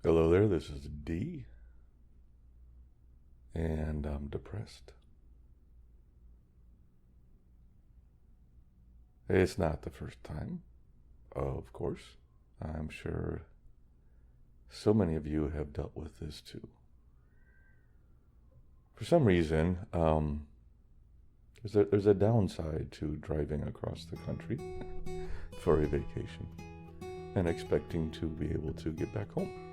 Hello there, this is D, and I'm depressed. It's not the first time, of course. I'm sure so many of you have dealt with this too. For some reason, there's a downside to driving across the country for a vacation and expecting to be able to get back home.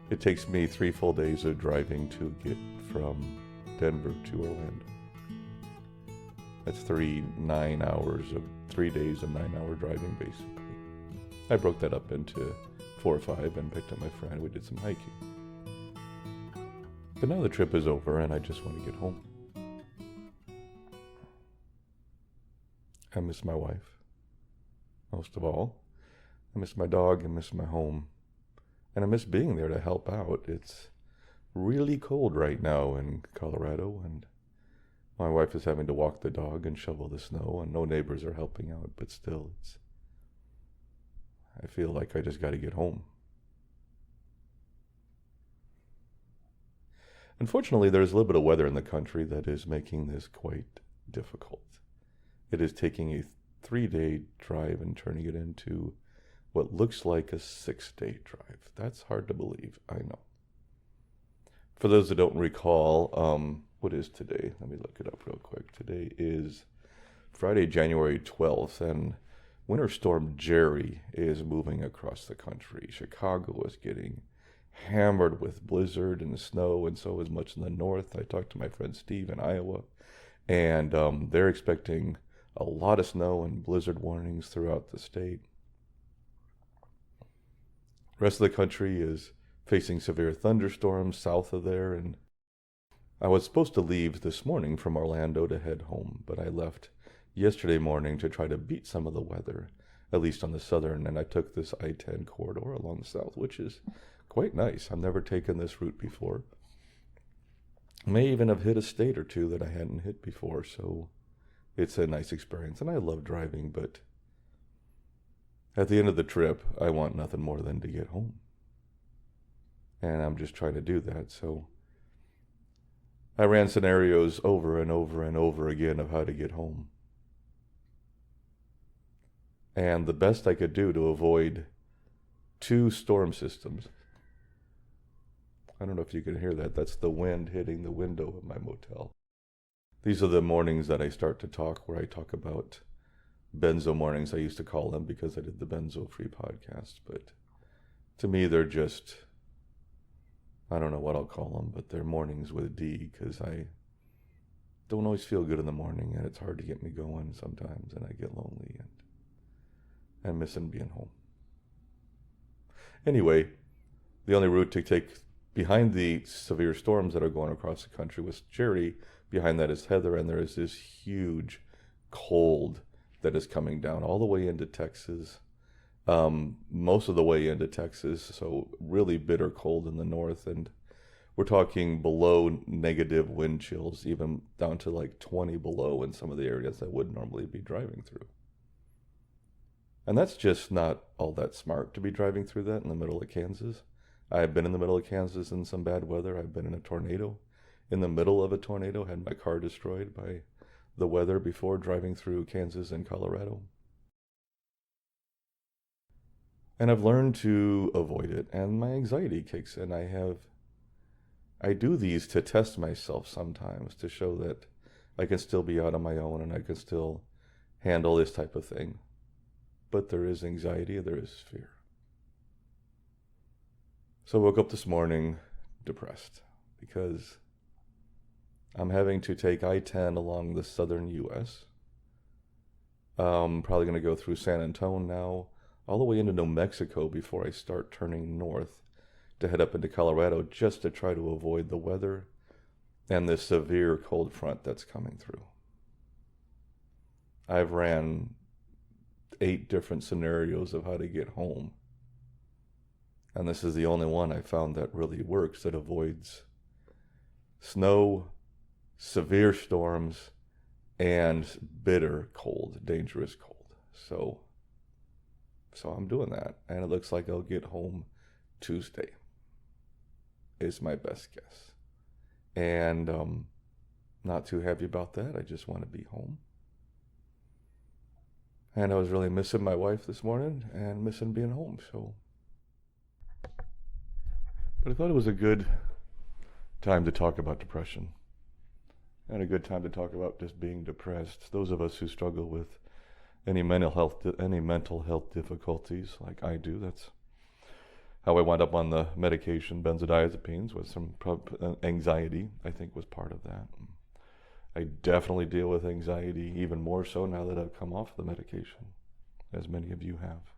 It takes me 3 full days of driving to get from Denver to Orlando. That's 3 days of 9-hour driving, basically. I broke that up into 4 or 5 and picked up my friend. We did some hiking. But now the trip is over and I just want to get home. I miss my wife. Most of all, I miss my dog, I miss my home. And I miss being there to help out. It's really cold right now in Colorado, and my wife is having to walk the dog and shovel the snow, and no neighbors are helping out, but still, I feel like I just got to get home. Unfortunately, there's a little bit of weather in the country that is making this quite difficult. It is taking a 3-day drive and turning it into what looks like a 6-day drive. That's hard to believe, I know. For those that don't recall, what is today? Let me look it up real quick. Today is Friday, January 12th, and Winter Storm Jerry is moving across the country. Chicago is getting hammered with blizzard and snow, and so is much in the north. I talked to my friend Steve in Iowa, and they're expecting a lot of snow and blizzard warnings throughout the state. The rest of the country is facing severe thunderstorms south of there, and I was supposed to leave this morning from Orlando to head home, but I left yesterday morning to try to beat some of the weather, at least on the southern, and I took this I-10 corridor along the south, which is quite nice. I've never taken this route before. May even have hit a state or two that I hadn't hit before, so it's a nice experience, and I love driving, but at the end of the trip, I want nothing more than to get home. And I'm just trying to do that, so I ran scenarios over and over and over again of how to get home. And the best I could do to avoid 2 storm systems. I don't know if you can hear that. That's the wind hitting the window of my motel. These are the mornings that I start to talk, where I talk about benzo mornings, I used to call them, because I did the benzo free podcast. But to me, they're just, I don't know what I'll call them, but they're mornings with D, because I don't always feel good in the morning, and it's hard to get me going sometimes, and I get lonely, and I'm missing being home. Anyway, the only route to take behind the severe storms that are going across the country was Jerry. Behind that is Heather, and there is this huge cold that is coming down all the way into Texas, most of the way into Texas, so really bitter cold in the north, and we're talking below negative wind chills, even down to like 20 below in some of the areas I would normally be driving through. And that's just not all that smart to be driving through that in the middle of Kansas. I've been in the middle of Kansas in some bad weather. I've been in a tornado, in the middle of a tornado, had my car destroyed by the weather before driving through Kansas and Colorado. And I've learned to avoid it, and my anxiety kicks in. I do these to test myself sometimes, to show that I can still be out on my own and I can still handle this type of thing. But there is anxiety, there is fear. So I woke up this morning depressed because I'm having to take I-10 along the southern U.S. I'm probably going to go through San Antonio now, all the way into New Mexico before I start turning north to head up into Colorado, just to try to avoid the weather and the severe cold front that's coming through. I've ran 8 different scenarios of how to get home, and this is the only one I found that really works, that avoids snow, severe storms, and bitter cold, dangerous cold. So I'm doing that, and it looks like I'll get home Tuesday is my best guess. And not too happy about that. I just want to be home. And I was really missing my wife this morning and missing being home. But I thought it was a good time to talk about depression. And a good time to talk about just being depressed. Those of us who struggle with any mental health difficulties like I do, that's how I wound up on the medication, benzodiazepines, with some anxiety, I think was part of that. I definitely deal with anxiety even more so now that I've come off the medication, as many of you have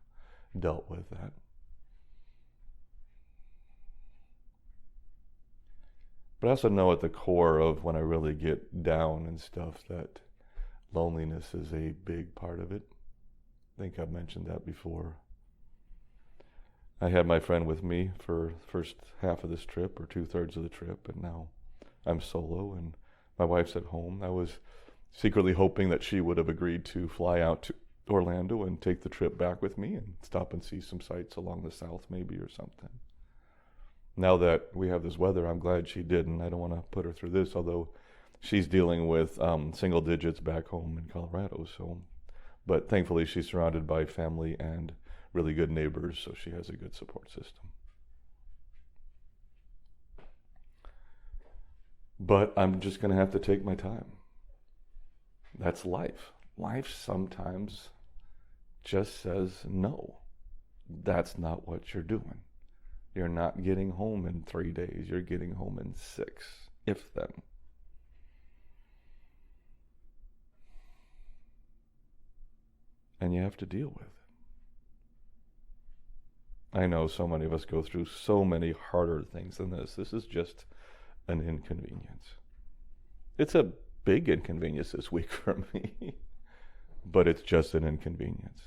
dealt with that. But I also know at the core of when I really get down and stuff that loneliness is a big part of it. I think I've mentioned that before. I had my friend with me for the first half of this trip, or 2/3 of the trip, and now I'm solo and my wife's at home. I was secretly hoping that she would have agreed to fly out to Orlando and take the trip back with me and stop and see some sights along the south maybe or something. Now that we have this weather, I'm glad she didn't. I don't want to put her through this, although she's dealing with single digits back home in Colorado. But thankfully she's surrounded by family and really good neighbors, so she has a good support system. But I'm just going to have to take my time. That's life. Life sometimes just says no. That's not what you're doing. You're not getting home in 3 days. You're getting home in 6, if then. And you have to deal with it. I know so many of us go through so many harder things than this. This is just an inconvenience. It's a big inconvenience this week for me, but it's just an inconvenience.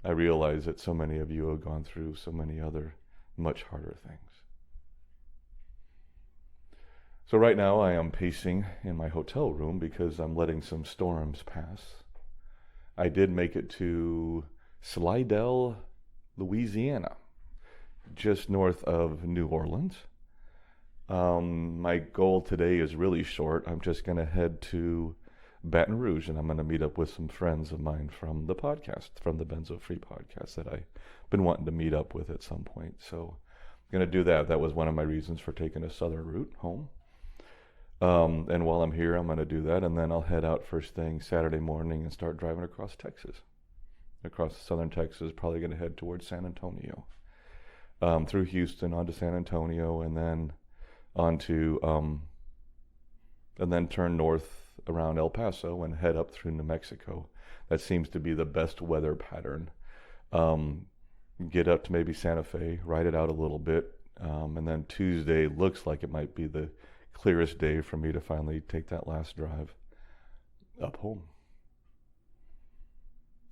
I realize that so many of you have gone through so many other much harder things. So right now I am pacing in my hotel room because I'm letting some storms pass. I did make it to Slidell, Louisiana, just north of New Orleans. My goal today is really short. I'm just going to head to Baton Rouge, and I'm going to meet up with some friends of mine from the podcast, from the Benzo Free podcast that I've been wanting to meet up with at some point. So I'm going to do that. That was one of my reasons for taking a southern route home. And while I'm here, I'm going to do that, and then I'll head out first thing Saturday morning and start driving across Texas. Across southern Texas, probably going to head towards San Antonio. Through Houston, onto San Antonio, and then onto, and then turn north around El Paso and head up through New Mexico. That seems to be the best weather pattern. Get up to maybe Santa Fe, ride it out a little bit, and then Tuesday looks like it might be the clearest day for me to finally take that last drive up home.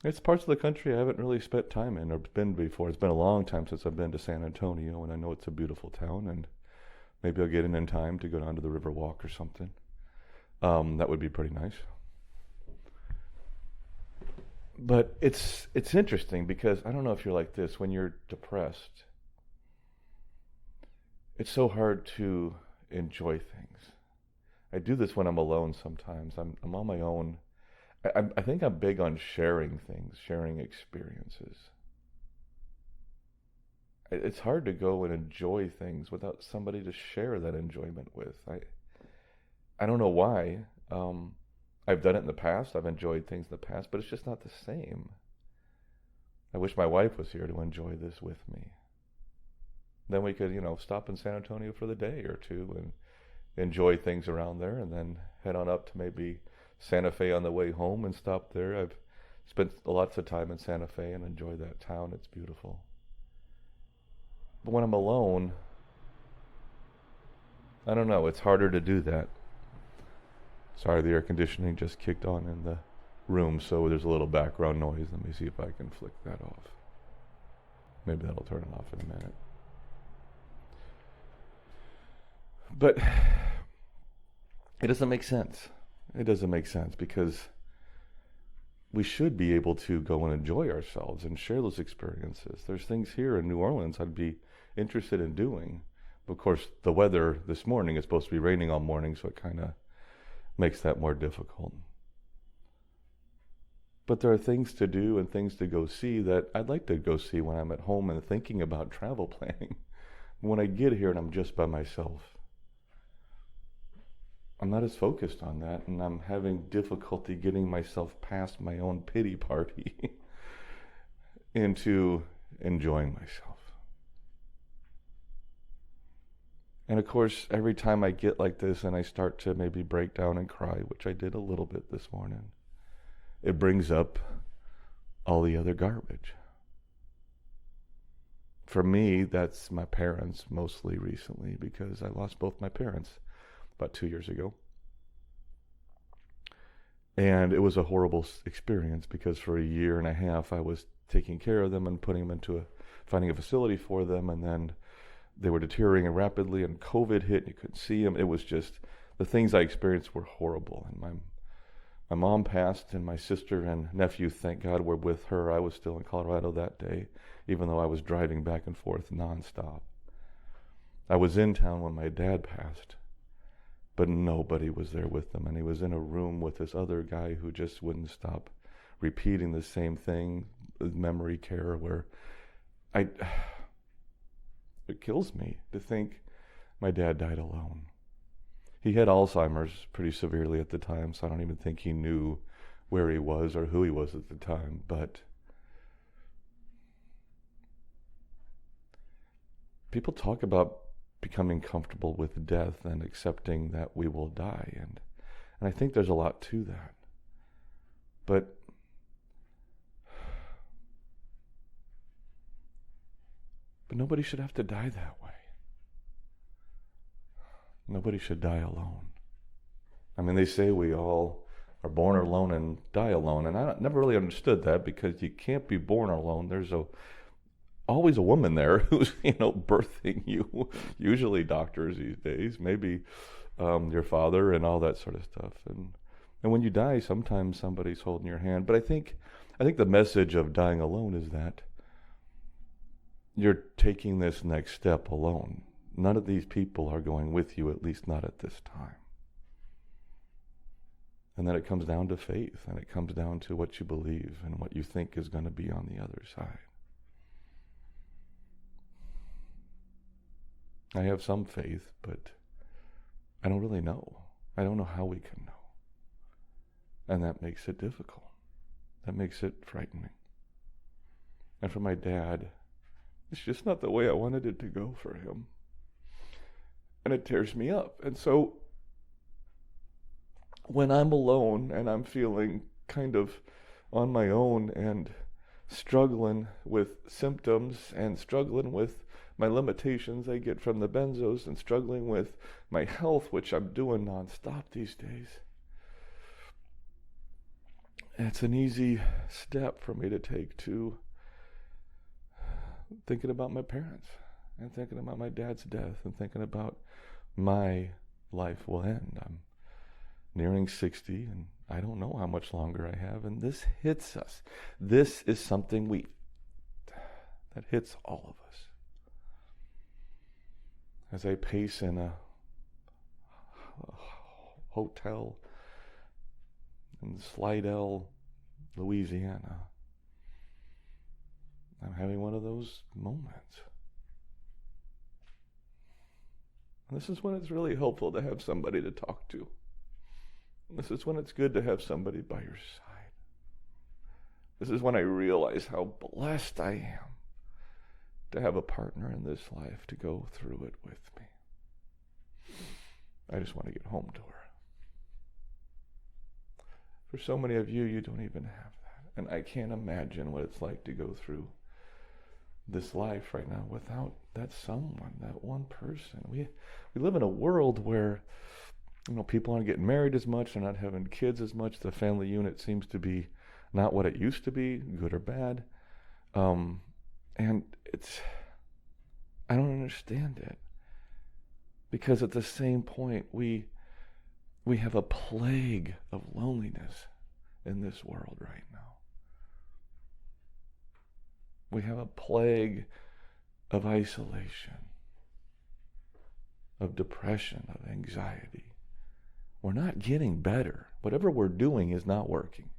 It's parts of the country I haven't really spent time in or been before. It's been a long time since I've been to San Antonio, and I know it's a beautiful town, and maybe I'll get in time to go down to the River Walk or something. That would be pretty nice. But it's interesting because I don't know if you're like this. When you're depressed, it's so hard to enjoy things. I do this when I'm alone sometimes. I'm on my own. I think I'm big on sharing things, sharing experiences. It's hard to go and enjoy things without somebody to share that enjoyment with. I don't know why. I've done it in the past. I've enjoyed things in the past, but it's just not the same. I wish my wife was here to enjoy this with me. Then we could, stop in San Antonio for the day or two and enjoy things around there, and then head on up to maybe Santa Fe on the way home and stop there. I've spent lots of time in Santa Fe and enjoyed that town. It's beautiful. But when I'm alone, I don't know, it's harder to do that. Sorry, the air conditioning just kicked on in the room, so there's a little background noise. Let me see if I can flick that off. Maybe that'll turn it off in a minute. But it doesn't make sense. It doesn't make sense because we should be able to go and enjoy ourselves and share those experiences. There's things here in New Orleans I'd be interested in doing. But of course, the weather this morning is supposed to be raining all morning, so it kind of makes that more difficult. But there are things to do and things to go see that I'd like to go see when I'm at home and thinking about travel planning. When I get here and I'm just by myself, I'm not as focused on that, and I'm having difficulty getting myself past my own pity party into enjoying myself. And of course, every time I get like this and I start to maybe break down and cry, which I did a little bit this morning, it brings up all the other garbage. For me, that's my parents mostly recently, because I lost both my parents about 2 years ago. And it was a horrible experience, because for a year and a half I was taking care of them and putting them into finding a facility for them, and then they were deteriorating rapidly, and COVID hit and you couldn't see them. It was just, the things I experienced were horrible. And my mom passed, and my sister and nephew, thank God, were with her. I was still in Colorado that day, even though I was driving back and forth nonstop. I was in town when my dad passed, but nobody was there with them. And he was in a room with this other guy who just wouldn't stop repeating the same thing, memory care, where it kills me to think my dad died alone. He had Alzheimer's pretty severely at the time, so I don't even think he knew where he was or who he was at the time. But people talk about becoming comfortable with death and accepting that we will die, and I think there's a lot to that. But nobody should have to die that way. Nobody should die alone. I mean, they say we all are born alone and die alone, and I never really understood that, because you can't be born alone. There's always a woman there who's, birthing you, usually doctors these days, maybe your father and all that sort of stuff. And when you die, sometimes somebody's holding your hand. But I think the message of dying alone is that you're taking this next step alone. None of these people are going with you, at least not at this time. And then it comes down to faith, and it comes down to what you believe and what you think is going to be on the other side. I have some faith, but I don't really know. I don't know how we can know. And that makes it difficult. That makes it frightening. And for my dad, it's just not the way I wanted it to go for him. And it tears me up. And so when I'm alone and I'm feeling kind of on my own and struggling with symptoms and struggling with my limitations I get from the benzos and struggling with my health, which I'm doing nonstop these days, it's an easy step for me to take to thinking about my parents and thinking about my dad's death and thinking about my life will end. I'm nearing 60 and I don't know how much longer I have, and this hits us. This is something that hits all of us. As I pace in a hotel in Slidell, Louisiana, I'm having one of those moments. And this is when it's really helpful to have somebody to talk to. This is when it's good to have somebody by your side. This is when I realize how blessed I am to have a partner in this life to go through it with me. I just want to get home to her. For so many of you, you don't even have that. And I can't imagine what it's like to go through this life right now without that someone, that one person. We live in a world where people aren't getting married as much, they're not having kids as much. The family unit seems to be not what it used to be, good or bad. And I don't understand it. Because at the same point, we have a plague of loneliness in this world right now. We have a plague of isolation, of depression, of anxiety. We're not getting better. Whatever we're doing is not working.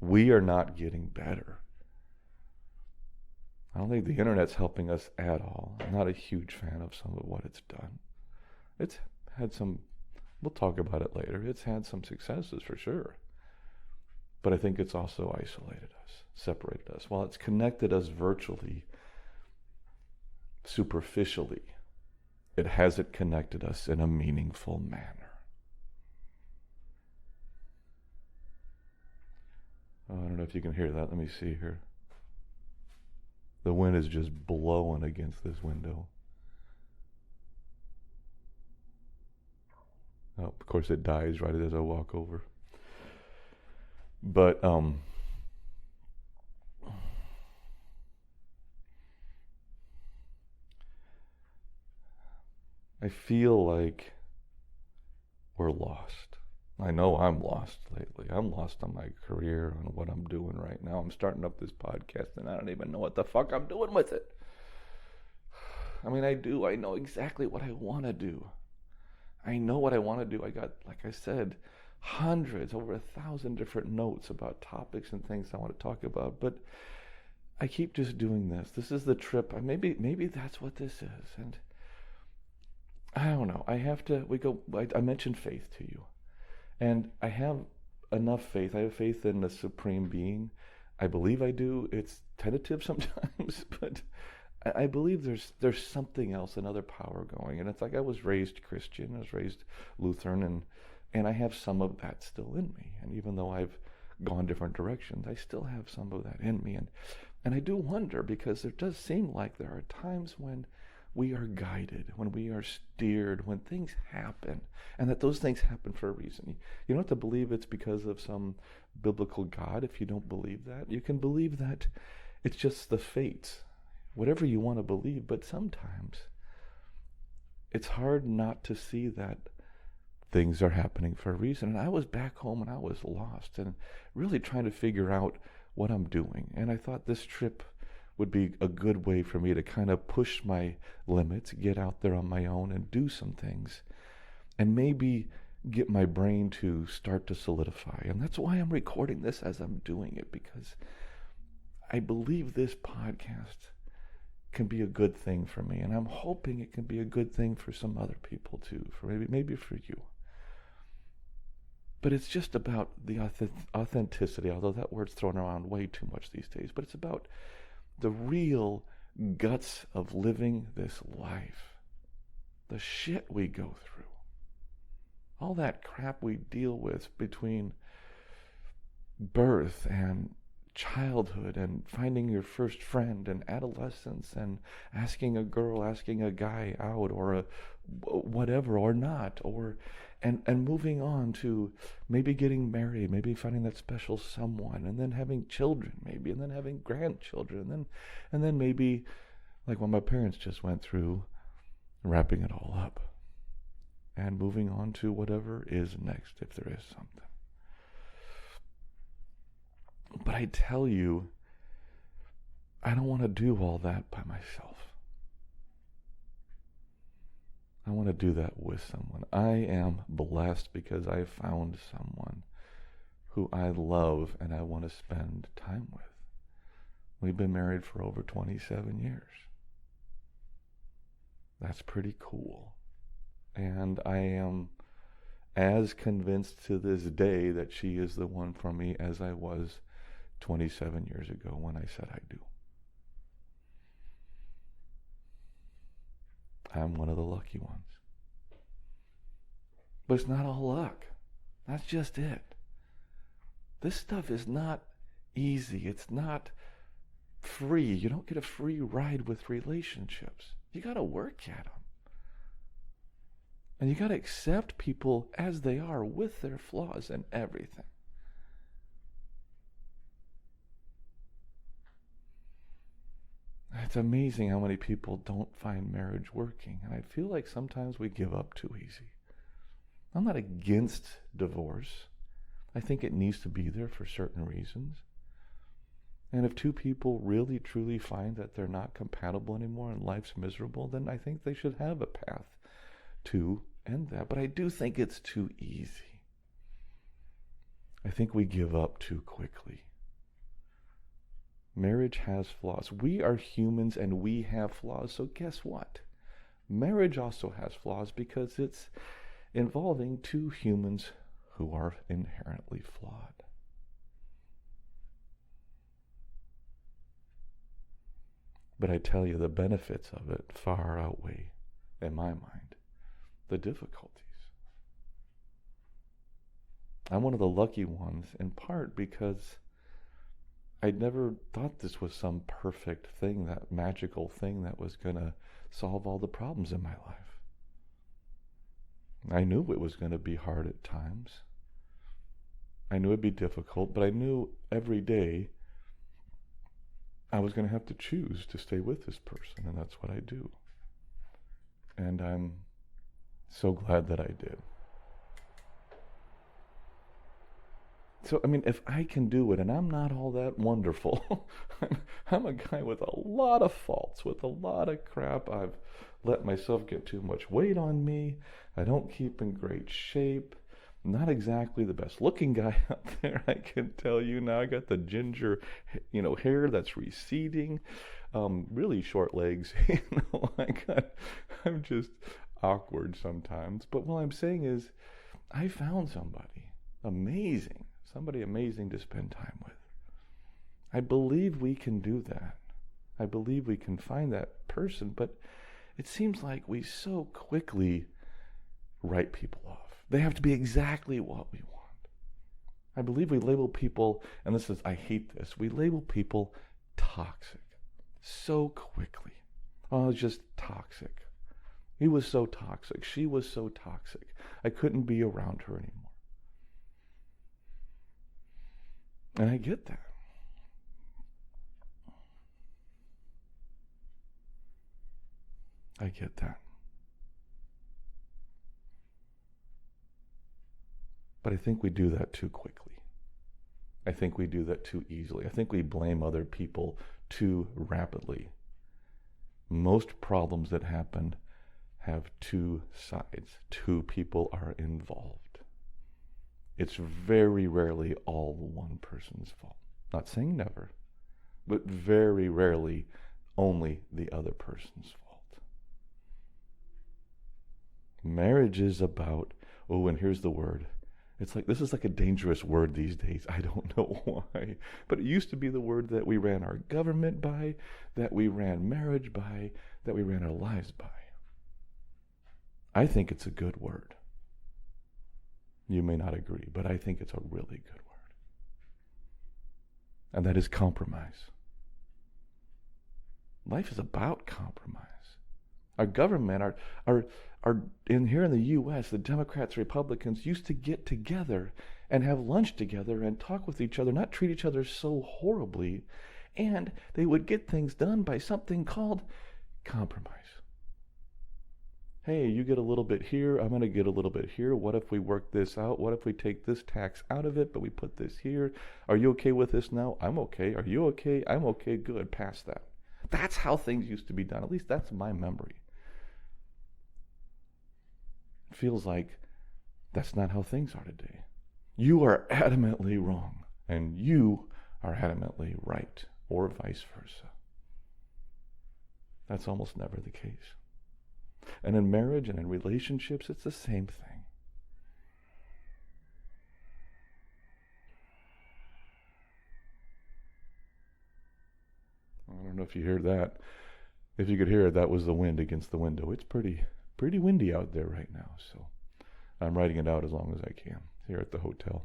We are not getting better. I don't think the internet's helping us at all. I'm not a huge fan of some of what it's done. It's had some, we'll talk about it later, it's had some successes for sure. But I think it's also isolated us, separated us. While it's connected us virtually, superficially, it hasn't connected us in a meaningful manner. Oh, I don't know if you can hear that. Let me see here. The wind is just blowing against this window. Oh, of course it dies right as I walk over. But I feel like we're lost. I know I'm lost lately. I'm lost on my career, on what I'm doing right now. I'm starting up this podcast and I don't even know what the fuck I'm doing with it. I mean, I do. I know exactly what I want to do. I know what I want to do. I got, like I said, hundreds, over 1,000 different notes about topics and things I want to talk about. But I keep just doing this. This is the trip. Maybe that's what this is. And I don't know. I mentioned faith to you. And I have enough faith. I have faith in the supreme being. I believe I do. It's tentative sometimes, but I believe there's something else, another power going. And it's like I was raised Christian, I was raised Lutheran, and I have some of that still in me. And even though I've gone different directions, I still have some of that in me. And I do wonder, because it does seem like there are times when we are guided, when we are steered, when things happen, and that those things happen for a reason. You don't have to believe it's because of some biblical God if you don't believe that. You can believe that it's just the fates, whatever you want to believe, but sometimes it's hard not to see that things are happening for a reason. And I was back home and I was lost and really trying to figure out what I'm doing. And I thought this trip would be a good way for me to kind of push my limits, get out there on my own and do some things, and maybe get my brain to start to solidify. And that's why I'm recording this as I'm doing it, because I believe this podcast can be a good thing for me, and I'm hoping it can be a good thing for some other people too, for maybe for you. But it's just about the authenticity, although that word's thrown around way too much these days, but it's about the real guts of living this life. The shit we go through. All that crap we deal with between birth and childhood and finding your first friend and adolescence and asking a girl, asking a guy out or a whatever or not, or and moving on to maybe getting married, maybe finding that special someone, and then having children maybe, and then having grandchildren, and then maybe, like what my parents just went through, wrapping it all up and moving on to whatever is next, if there is something. But I tell you, I don't want to do all that by myself. I want to do that with someone. I am blessed because I found someone who I love and I want to spend time with. We've been married for over 27 years. That's pretty cool. And I am as convinced to this day that she is the one for me as I was 27 years ago when I said I do. I'm one of the lucky ones. But it's not all luck. That's just it. This stuff is not easy. It's not free. You don't get a free ride with relationships. You got to work at them. And you got to accept people as they are with their flaws and everything. It's amazing how many people don't find marriage working. And I feel like sometimes we give up too easy. I'm not against divorce. I think it needs to be there for certain reasons. And if two people really, truly find that they're not compatible anymore and life's miserable, then I think they should have a path to end that. But I do think it's too easy. I think we give up too quickly. Marriage has flaws. We are humans and we have flaws. So guess what? Marriage also has flaws because it's involving two humans who are inherently flawed. But I tell you, the benefits of it far outweigh, in my mind, the difficulties. I'm one of the lucky ones, in part because I never thought this was some perfect thing, that magical thing that was going to solve all the problems in my life. I knew it was going to be hard at times. I knew it'd be difficult, but I knew every day I was going to have to choose to stay with this person, and that's what I do. And I'm so glad that I did. So, I mean, if I can do it, and I'm not all that wonderful, I'm a guy with a lot of faults, with a lot of crap. I've let myself get too much weight on me. I don't keep in great shape. Not exactly the best looking guy out there, I can tell you now. I got the ginger, hair that's receding, really short legs. I'm just awkward sometimes. But what I'm saying is, I found somebody amazing to spend time with. I believe we can do that. I believe we can find that person, but it seems like we so quickly write people off. They have to be exactly what we want. I believe we label people, and I hate this, we label people toxic so quickly. Oh, it's just toxic. He was so toxic. She was so toxic. I couldn't be around her anymore. And I get that. I get that. But I think we do that too quickly. I think we do that too easily. I think we blame other people too rapidly. Most problems that happen have two sides. Two people are involved. It's very rarely all one person's fault. Not saying never, but very rarely only the other person's fault. Marriage is about, and here's the word. This is like a dangerous word these days. I don't know why. But it used to be the word that we ran our government by, that we ran marriage by, that we ran our lives by. I think it's a good word. You may not agree, but I think it's a really good word. And that is compromise. Life is about compromise. Our government, our here in the U.S., the Democrats, Republicans used to get together and have lunch together and talk with each other, not treat each other so horribly, and they would get things done by something called compromise. Hey, you get a little bit here, I'm going to get a little bit here. What if we work this out? What if we take this tax out of it, but we put this here? Are you okay with this now? I'm okay. Are you okay? I'm okay. Good. Pass that. That's how things used to be done. At least that's my memory. It feels like that's not how things are today. You are adamantly wrong, and you are adamantly right, or vice versa. That's almost never the case. And in marriage and in relationships, it's the same thing. I don't know if you hear that. If you could hear it, that was the wind against the window. It's pretty windy out there right now, so I'm riding it out as long as I can here at the hotel.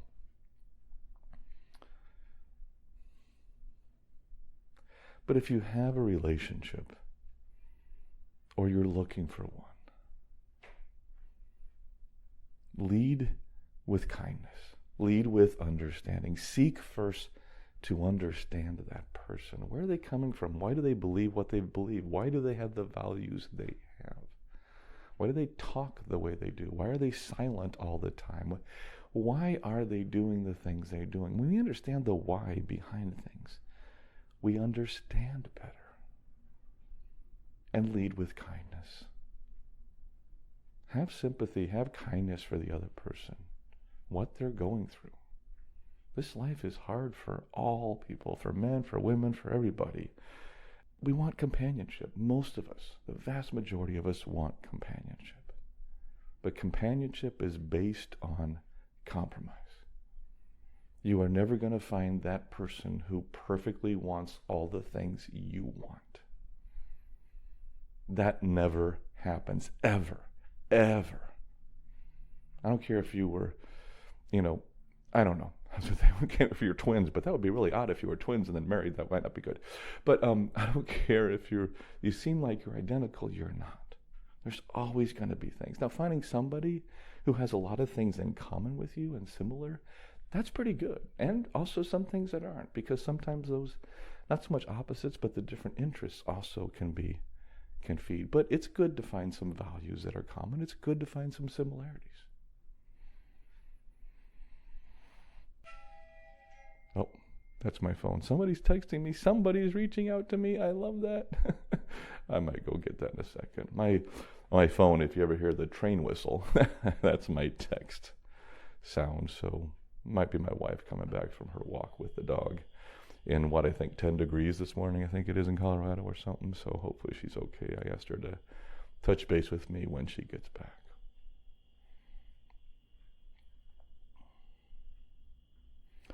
But if you have a relationship, or you're looking for one, lead with kindness. Lead with understanding. Seek first to understand that person. Where are they coming from? Why do they believe what they believe? Why do they have the values they have? Why do they talk the way they do? Why are they silent all the time? Why are they doing the things they're doing? When we understand the why behind things, we understand better and lead with kindness. Have sympathy, have kindness for the other person, what they're going through. This life is hard for all people, for men, for women, for everybody. We want companionship. Most of us, the vast majority of us, want companionship. But companionship is based on compromise. You are never going to find that person who perfectly wants all the things you want. That never happens, ever, ever. I don't care if you were, I don't know. I was going to say, if you're twins, but that would be really odd if you were twins and then married. That might not be good. But I don't care if you seem like you're identical, you're not. There's always going to be things. Now, finding somebody who has a lot of things in common with you and similar, that's pretty good. And also some things that aren't, because sometimes those, not so much opposites, but the different interests also can feed. But it's good to find some values that are common. It's good to find some similarities. Oh, that's my phone. Somebody's texting me. Somebody's reaching out to me. I love that. I might go get that in a second. My phone, if you ever hear the train whistle, that's my text sound. So might be my wife coming back from her walk with the dog in what I think 10 degrees this morning. I think it is in Colorado or something. So hopefully she's okay. I asked her to touch base with me when she gets back.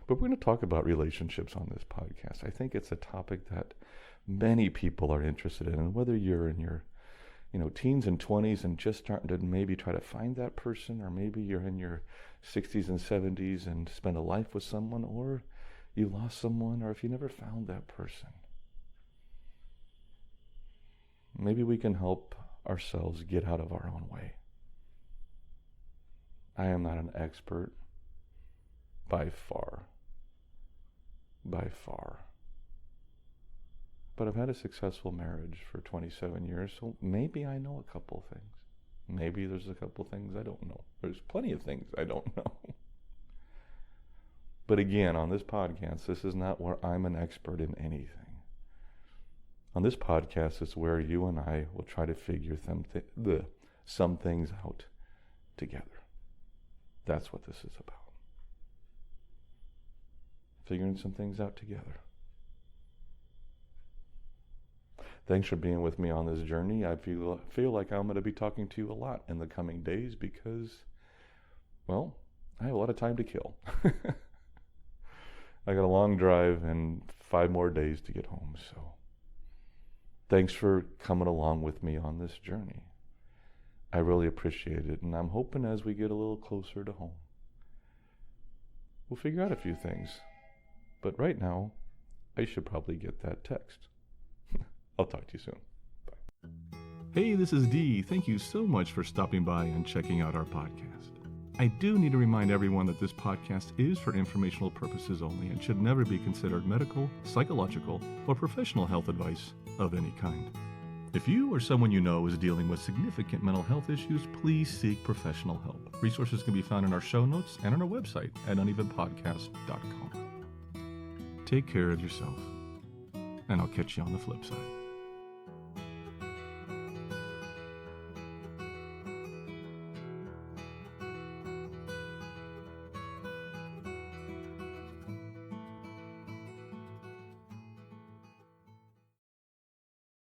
But we're going to talk about relationships on this podcast. I think it's a topic that many people are interested in, and whether you're in your, teens and 20s and just starting to maybe try to find that person, or maybe you're in your 60s and 70s and spend a life with someone, or you lost someone, or if you never found that person. Maybe we can help ourselves get out of our own way. I am not an expert by far. But I've had a successful marriage for 27 years, so maybe I know a couple things. Maybe there's a couple things I don't know. There's plenty of things I don't know. But again, on this podcast, this is not where I'm an expert in anything. On this podcast is where you and I will try to figure some things out together. That's what this is about. Figuring some things out together. Thanks for being with me on this journey. I feel like I'm going to be talking to you a lot in the coming days because, well, I have a lot of time to kill. I got a long drive and 5 more days to get home, so thanks for coming along with me on this journey. I really appreciate it, and I'm hoping as we get a little closer to home, we'll figure out a few things. But right now, I should probably get that text. I'll talk to you soon. Bye. Hey, this is Dee. Thank you so much for stopping by and checking out our podcast. I do need to remind everyone that this podcast is for informational purposes only and should never be considered medical, psychological, or professional health advice of any kind. If you or someone you know is dealing with significant mental health issues, please seek professional help. Resources can be found in our show notes and on our website at unevenpodcast.com. Take care of yourself, and I'll catch you on the flip side.